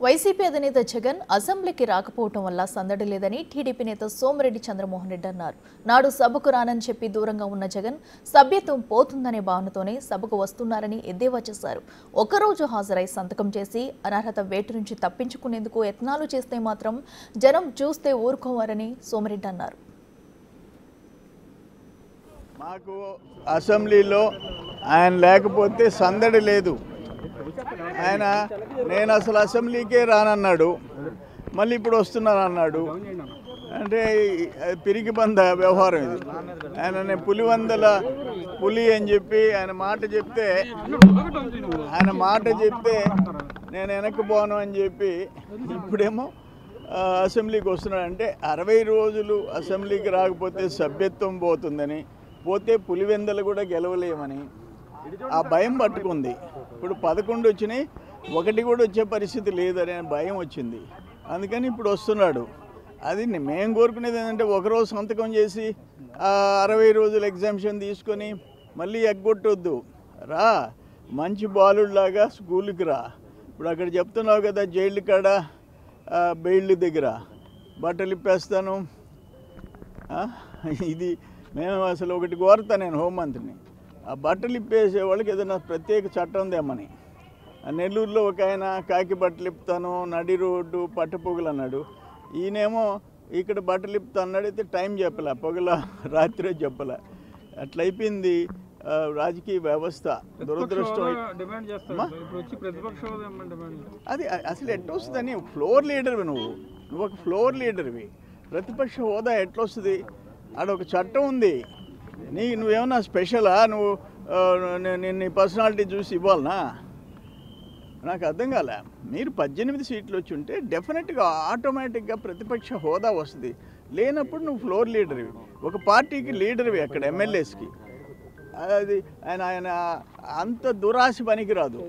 YCP అధినేత జగన్ అసెంబ్లీకి రాకపోవడం వల్ల సందడి లేదని టీడీపీ నేత సోమిరెడ్డి చంద్రమోహన్ రెడ్డి అన్నారు. నాడు సభకు రానని చెప్పి దూరంగా ఉన్న జగన్ సభ్యత్వం పోతుందనే భావనతోనే సభకు వస్తున్నారని ఎద్దేవా చేశారు. ఒకరోజు హాజరై సంతకం చేసి అనర్హత వేటు నుంచి తప్పించుకునేందుకు యత్నాలు చేస్తే మాత్రం జనం చూస్తే ఊరుకోవారని సోమిరెడ్డి అన్నారు. మాకు అసెంబ్లీలో ఆయన లేకపోతే సందడి లేదు. ఆయన నేను అసలు అసెంబ్లీకే రానన్నాడు, మళ్ళీ ఇప్పుడు వస్తున్నానన్నాడు. అంటే పిరికిబంద వ్యవహారం ఇది. ఆయన పులి అని చెప్పి ఆయన మాట చెప్తే నేను వెనక్కి పోను అని చెప్పి ఇప్పుడేమో అసెంబ్లీకి వస్తున్నాడు. అంటే 60 రోజులు అసెంబ్లీకి రాకపోతే సభ్యత్వం పోతుందని, పోతే పులివెందలు కూడా గెలవలేమని ఆ భయం పట్టుకుంది. ఇప్పుడు 11 వచ్చినాయి, 1 కూడా వచ్చే పరిస్థితి లేదనే భయం వచ్చింది. అందుకని ఇప్పుడు వస్తున్నాడు. అది మేము కోరుకునేది ఏంటంటే ఒకరోజు సంతకం చేసి 60 రోజులు ఎగ్జామ్షన్ తీసుకొని మళ్ళీ ఎగ్గొట్టొద్దు. రా, మంచి బాలుడిలాగా స్కూల్కి రా. ఇప్పుడు అక్కడ చెప్తున్నావు కదా, జైలు కాడ బెయిల్ దగ్గర బట్టలు ఇప్పేస్తాను. ఇది మేము అసలు ఒకటి కోరుతా నేను హోంమంత్రిని, ఆ బట్టలు ఇప్పేసే వాళ్ళకి ఏదైనా ప్రత్యేక చట్టం దేమని. నెల్లూరులో ఒక ఆయన కాకి బట్టలు ఇప్పుతాను, నడి రోడ్డు పట్టపొగలు అన్నాడు. ఈయనేమో ఇక్కడ బట్టలు ఇప్పుతా అన్నాడు, అయితే టైం చెప్పలే, పొగల రాత్రే చెప్పలే. అట్లయిపోయింది రాజకీయ వ్యవస్థ. దురదృష్టం. అది అసలు ఎట్లొస్తుందని ఫ్లోర్ లీడర్వి నువ్వు ఒక ఫ్లోర్ లీడర్వి. ప్రతిపక్ష హోదా ఎట్లొస్తుంది? ఆడొక చట్టం ఉంది. నువ్వేమన్నా స్పెషలా? నేను నీ పర్సనాలిటీ చూసి ఇవ్వాలనా? నాకు అర్థం కాలే. మీరు 18 సీట్లు వచ్చి ఉంటే డెఫినెట్గా ఆటోమేటిక్గా ప్రతిపక్ష హోదా వస్తుంది. లేనప్పుడు నువ్వు ఫ్లోర్ లీడర్వి, ఒక పార్టీకి లీడర్వి, అక్కడ ఎమ్మెల్యేస్కి. అది ఆయన అంత దురాశ పనికిరాదు.